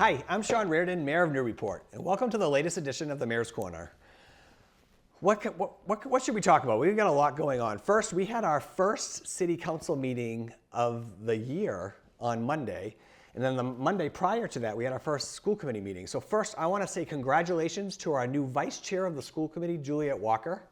Hi, I'm Sean Reardon, Mayor of Newburyport, and welcome to the latest edition of the Mayor's Corner. What should we talk about? We've got a lot going on. First, we had our first city council meeting of the year on Monday, and then the Monday prior to that, we had our first school committee meeting. So first, I want to say congratulations to our new vice chair of the school committee, Juliet Walker.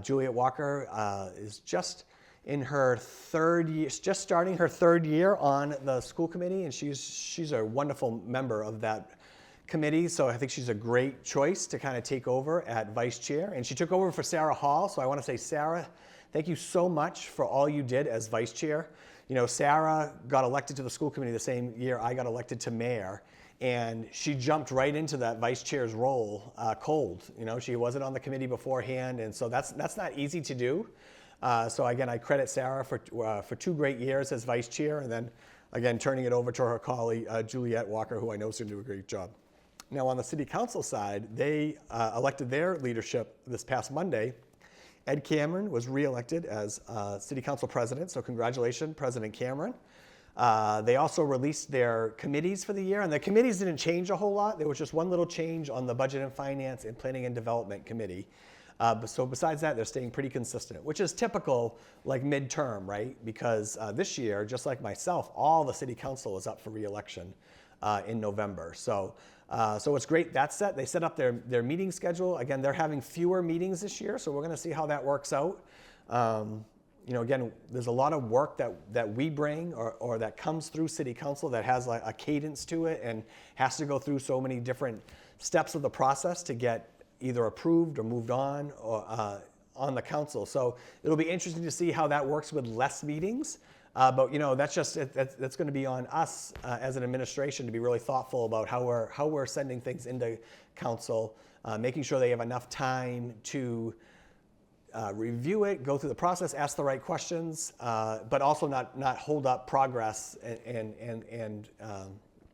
Juliet Walker is just in her third year, just starting her third year on the school committee, and she's a wonderful member of that committee. So I think she's a great choice to kind of take over at vice chair. And she took over for Sarah Hall. So I want to say, Sarah, thank you so much for all you did as vice chair. You know, Sarah got elected to the school committee the same year I got elected to mayor. And she jumped right into that vice chair's role cold. You know, she wasn't on the committee beforehand. And so that's not easy to do. So again, I credit Sarah for 2 great years as vice chair, and then again turning it over to her colleague Juliet Walker, who I know is going to do a great job. Now on the city council side, they elected their leadership this past Monday. Ed Cameron was re-elected as city council president, so congratulations, President Cameron. They also released their committees for the year, and the committees didn't change a whole lot. There was just one little change on the Budget and Finance and Planning and Development Committee. So besides that, they're staying pretty consistent, which is typical like midterm, right? Because this year, just like myself, all the city council is up for re-election in November. So it's great that's set. They set up their meeting schedule. Again, they're having fewer meetings this year, so we're going to see how that works out. You know, again, there's a lot of work that we bring or that comes through city council that has like a cadence to it and has to go through so many different steps of the process to get either approved or moved on or on the council. So it'll be interesting to see how that works with less meetings. But you know, that's going to be on us as an administration to be really thoughtful about how we're sending things into council, making sure they have enough time to review it, go through the process, ask the right questions, but also not hold up progress and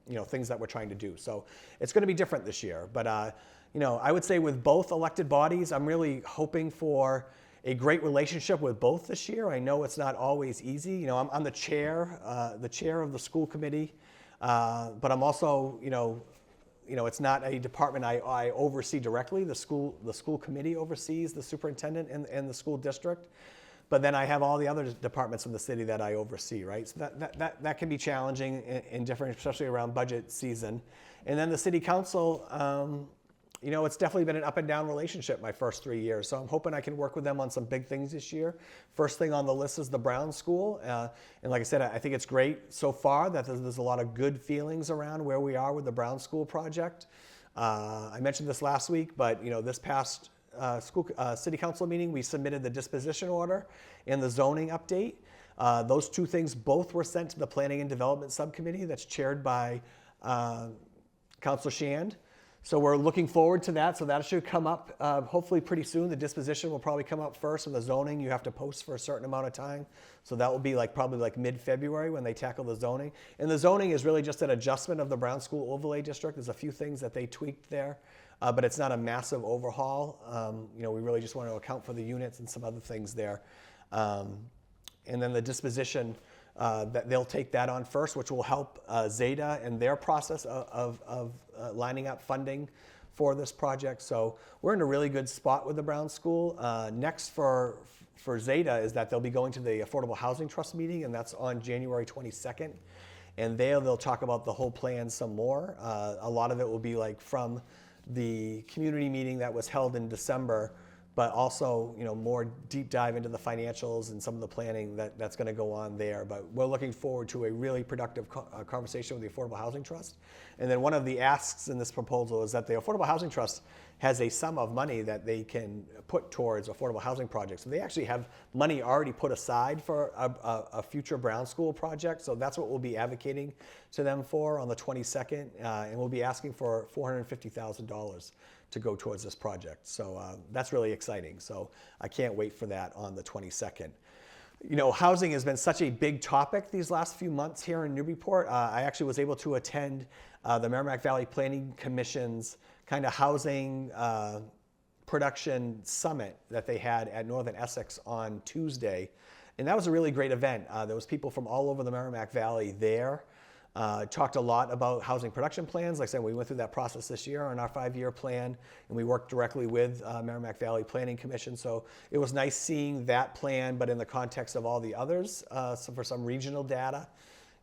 you know, things that we're trying to do. So it's going to be different this year. But you know, I would say with both elected bodies, I'm really hoping for a great relationship with both this year. I know it's not always easy. You know, I'm the chair of the school committee, but I'm also, you know, it's not a department I oversee directly. The school committee oversees the superintendent and the school district. But then I have all the other departments in the city that I oversee, right? So that can be challenging and different, especially around budget season. And then the city council, you know, it's definitely been an up and down relationship my first 3 years. So I'm hoping I can work with them on some big things this year. First thing on the list is the Brown School. And like I said, I think it's great so far that there's a lot of good feelings around where we are with the Brown School project. I mentioned this last week, but you know, this past city council meeting, we submitted the disposition order and the zoning update. Those 2 things both were sent to the Planning and Development Subcommittee that's chaired by Councilor Shand. So we're looking forward to that. So that should come up hopefully pretty soon. The disposition will probably come up first, and the zoning you have to post for a certain amount of time. So that will be probably mid-February when they tackle the zoning. And the zoning is really just an adjustment of the Brown School Overlay District. There's a few things that they tweaked there, but it's not a massive overhaul. You know, we really just want to account for the units and some other things there. And then the disposition, that they'll take that on first, which will help Zeta and their process of lining up funding for this project. So we're in a really good spot with the Brown School. Next for Zeta is that they'll be going to the Affordable Housing Trust meeting, and that's on January 22nd. And they'll talk about the whole plan some more. A lot of it will be from the community meeting that was held in December, but also, you know, more deep dive into the financials and some of the planning that's going to go on there. But we're looking forward to a really productive conversation with the Affordable Housing Trust. And then one of the asks in this proposal is that the Affordable Housing Trust has a sum of money that they can put towards affordable housing projects. So they actually have money already put aside for a future Brown School project. So that's what we'll be advocating to them for on the 22nd. And we'll be asking for $450,000 to go towards this project. So that's really exciting. So I can't wait for that on the 22nd. You know, housing has been such a big topic these last few months here in Newburyport. I actually was able to attend the Merrimack Valley Planning Commission's kind of housing production summit that they had at Northern Essex on Tuesday. And that was a really great event. There was people from all over the Merrimack Valley there. Talked a lot about housing production plans. Like I said, we went through that process this year on our 5-year plan, and we worked directly with Merrimack Valley Planning Commission. So it was nice seeing that plan, but in the context of all the others, for some regional data.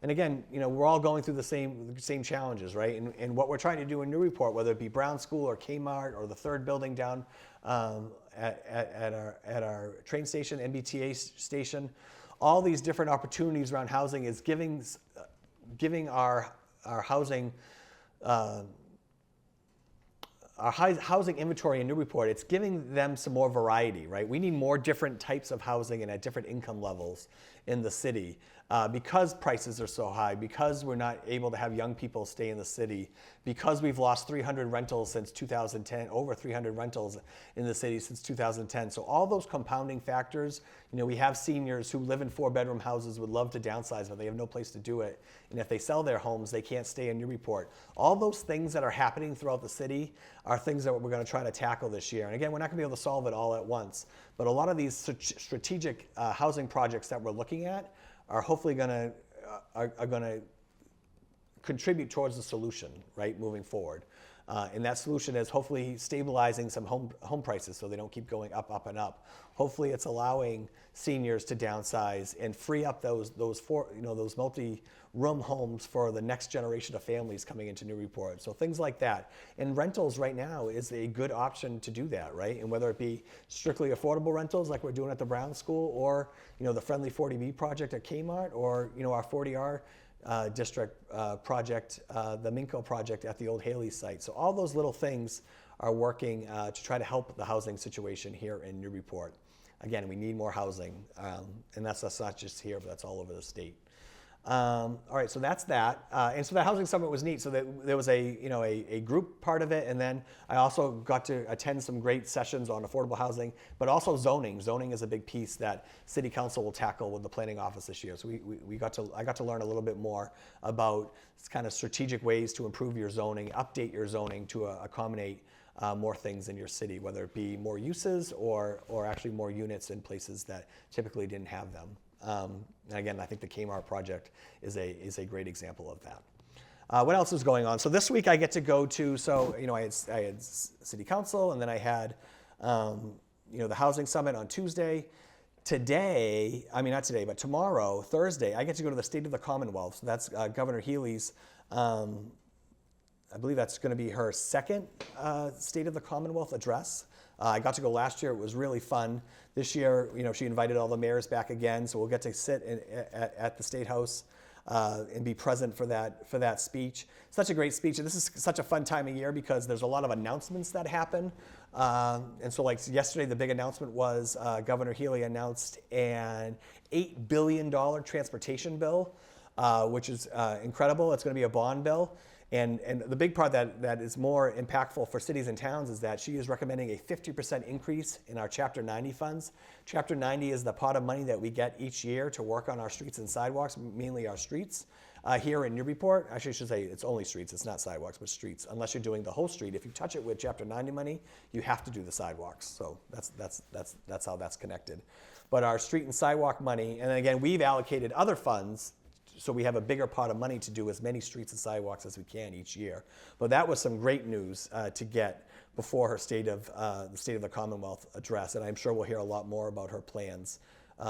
And again, we're all going through the same challenges, right? And what we're trying to do in Newburyport, whether it be Brown School or Kmart or the third building down at our train station, MBTA station, all these different opportunities around housing is giving our housing housing inventory in Newburyport, it's giving them some more variety, right? We need more different types of housing and at different income levels in the city because prices are so high, because we're not able to have young people stay in the city, because we've lost 300 rentals since 2010, over 300 rentals in the city since 2010. So all those compounding factors, we have seniors who live in 4-bedroom houses, would love to downsize, but they have no place to do it. And if they sell their homes, they can't stay in Newburyport. All those things that are happening throughout the city are things that we're going to try to tackle this year. And again, we're not going to be able to solve it all at once, but a lot of these strategic housing projects that we're looking at are hopefully going to contribute towards the solution, right, moving forward. And that solution is hopefully stabilizing some home prices so they don't keep going up, up, and up. Hopefully, it's allowing seniors to downsize and free up those multi-room homes for the next generation of families coming into Newburyport. So things like that. And rentals right now is a good option to do that, right? And whether it be strictly affordable rentals like we're doing at the Brown School, or the Friendly 40B project at Kmart, or our 40R district project, the Minko project at the old Haley site. So all those little things are working to try to help the housing situation here in Newburyport. Again, we need more housing, and that's not just here, but that's all over the state. All right, so that's that. And so the housing summit was neat. So there was a group part of it, and then I also got to attend some great sessions on affordable housing, but also zoning. Zoning is a big piece that City Council will tackle with the planning office this year. So I got to learn a little bit more about kind of strategic ways to improve your zoning, update your zoning to accommodate more things in your city, whether it be more uses or actually more units in places that typically didn't have them. And again, I think the Kmart project is a great example of that. What else is going on? So this week I get to go to, I had City Council, and then I had, the Housing Summit on Tuesday. Not today, but tomorrow, Thursday, I get to go to the State of the Commonwealth. So that's Governor Healy's, I believe that's going to be her second State of the Commonwealth address. I got to go last year. It was really fun. This year, she invited all the mayors back again, so we'll get to sit at the State House and be present for that speech. Such a great speech, and this is such a fun time of year because there's a lot of announcements that happen. And so, like yesterday, the big announcement was Governor Healy announced an $8 billion transportation bill, which is incredible. It's going to be a bond bill. And the big part that is more impactful for cities and towns is that she is recommending a 50% increase in our Chapter 90 funds. Chapter 90 is the pot of money that we get each year to work on our streets and sidewalks, mainly our streets. Here in Newburyport, actually I should say it's only streets, it's not sidewalks, but streets, unless you're doing the whole street. If you touch it with Chapter 90 money, you have to do the sidewalks. So that's how that's connected. But our street and sidewalk money, and again, we've allocated other funds so we have a bigger pot of money to do as many streets and sidewalks as we can each year. But that was some great news to get before her the State of the Commonwealth address, and I'm sure we'll hear a lot more about her plans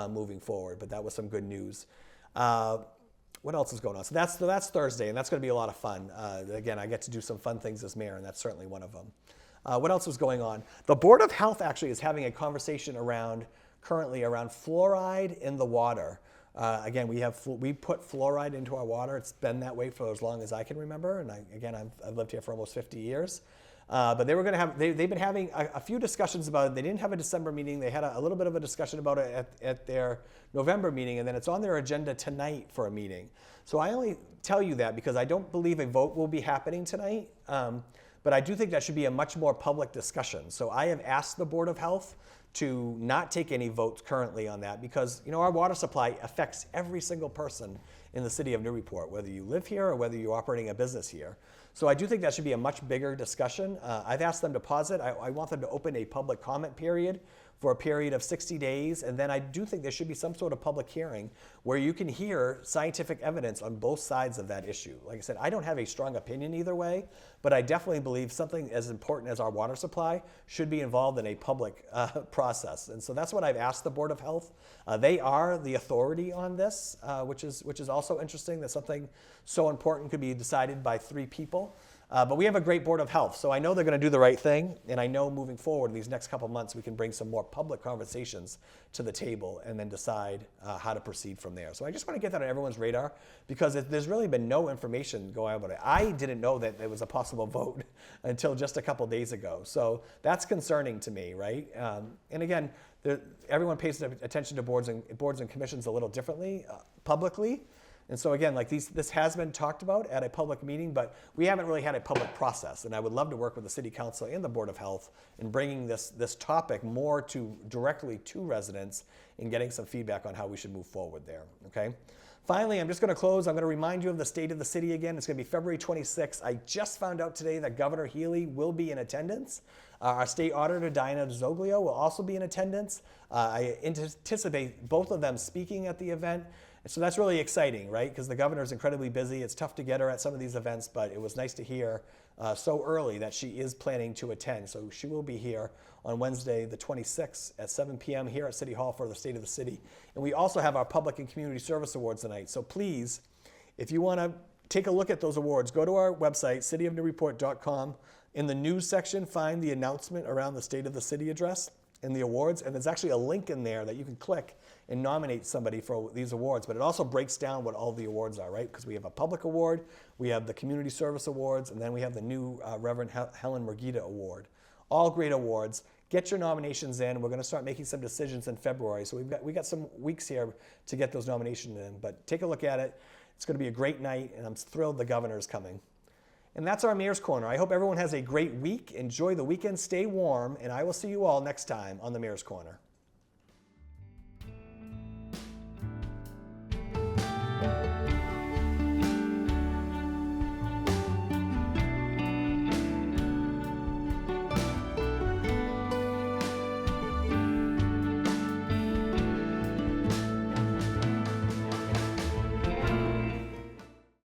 moving forward. But that was some good news. What else is going on? So that's Thursday, and that's going to be a lot of fun. Again, I get to do some fun things as mayor, and that's certainly one of them. What else was going on? The Board of Health actually is having a conversation currently around fluoride in the water. Again, we put fluoride into our water. It's been that way for as long as I can remember, and I've lived here for almost 50 years. But they were going to have they've been having a few discussions about it. They didn't have a December meeting. They had a little bit of a discussion about it at their November meeting, and then it's on their agenda tonight for a meeting. So I only tell you that because I don't believe a vote will be happening tonight. But I do think that should be a much more public discussion. So I have asked the Board of Health to not take any votes currently on that because our water supply affects every single person in the city of Newburyport, whether you live here or whether you're operating a business here. So I do think that should be a much bigger discussion. I've asked them to pause it. I want them to open a public comment period for a period of 60 days. And then I do think there should be some sort of public hearing where you can hear scientific evidence on both sides of that issue. Like I said, I don't have a strong opinion either way, but I definitely believe something as important as our water supply should be involved in a public process. And so that's what I've asked the Board of Health. They are the authority on this, which is also interesting that something so important could be decided by 3 people. But we have a great Board of Health, so I know they're going to do the right thing, and I know moving forward in these next couple months we can bring some more public conversations to the table and then decide how to proceed from there. So I just want to get that on everyone's radar because there's really been no information going on about it. I didn't know that there was a possible vote until just a couple days ago, so that's concerning to me, right? And again, everyone pays attention to boards and commissions a little differently publicly. And so again, like this has been talked about at a public meeting, but we haven't really had a public process. And I would love to work with the City Council and the Board of Health in bringing this topic more directly to residents and getting some feedback on how we should move forward there, okay? Finally, I'm just going to close. I'm going to remind you of the State of the City again. It's going to be February 26th. I just found out today that Governor Healy will be in attendance. Our State Auditor, Diana Zoglio, will also be in attendance. I anticipate both of them speaking at the event. So that's really exciting, right? Because the governor is incredibly busy. It's tough to get her at some of these events, but it was nice to hear so early that she is planning to attend. So she will be here on Wednesday, the 26th at 7 p.m. here at City Hall for the State of the City. And we also have our Public and Community Service Awards tonight. So please, if you want to take a look at those awards, go to our website, cityofnewburyport.com. In the news section, find the announcement around the State of the City address and the awards. And there's actually a link in there that you can click and nominate somebody for these awards, but it also breaks down what all the awards are, right? Because we have a public award, we have the community service awards, and then we have the new Reverend Helen Murguita Award. All great awards. Get your nominations in. We're going to start making some decisions in February, so we got some weeks here to get those nominations in. But take a look at it. It's going to be a great night, and I'm thrilled the governor is coming. And that's our Mayor's Corner. I hope everyone has a great week. Enjoy the weekend. Stay warm, and I will see you all next time on the Mayor's Corner.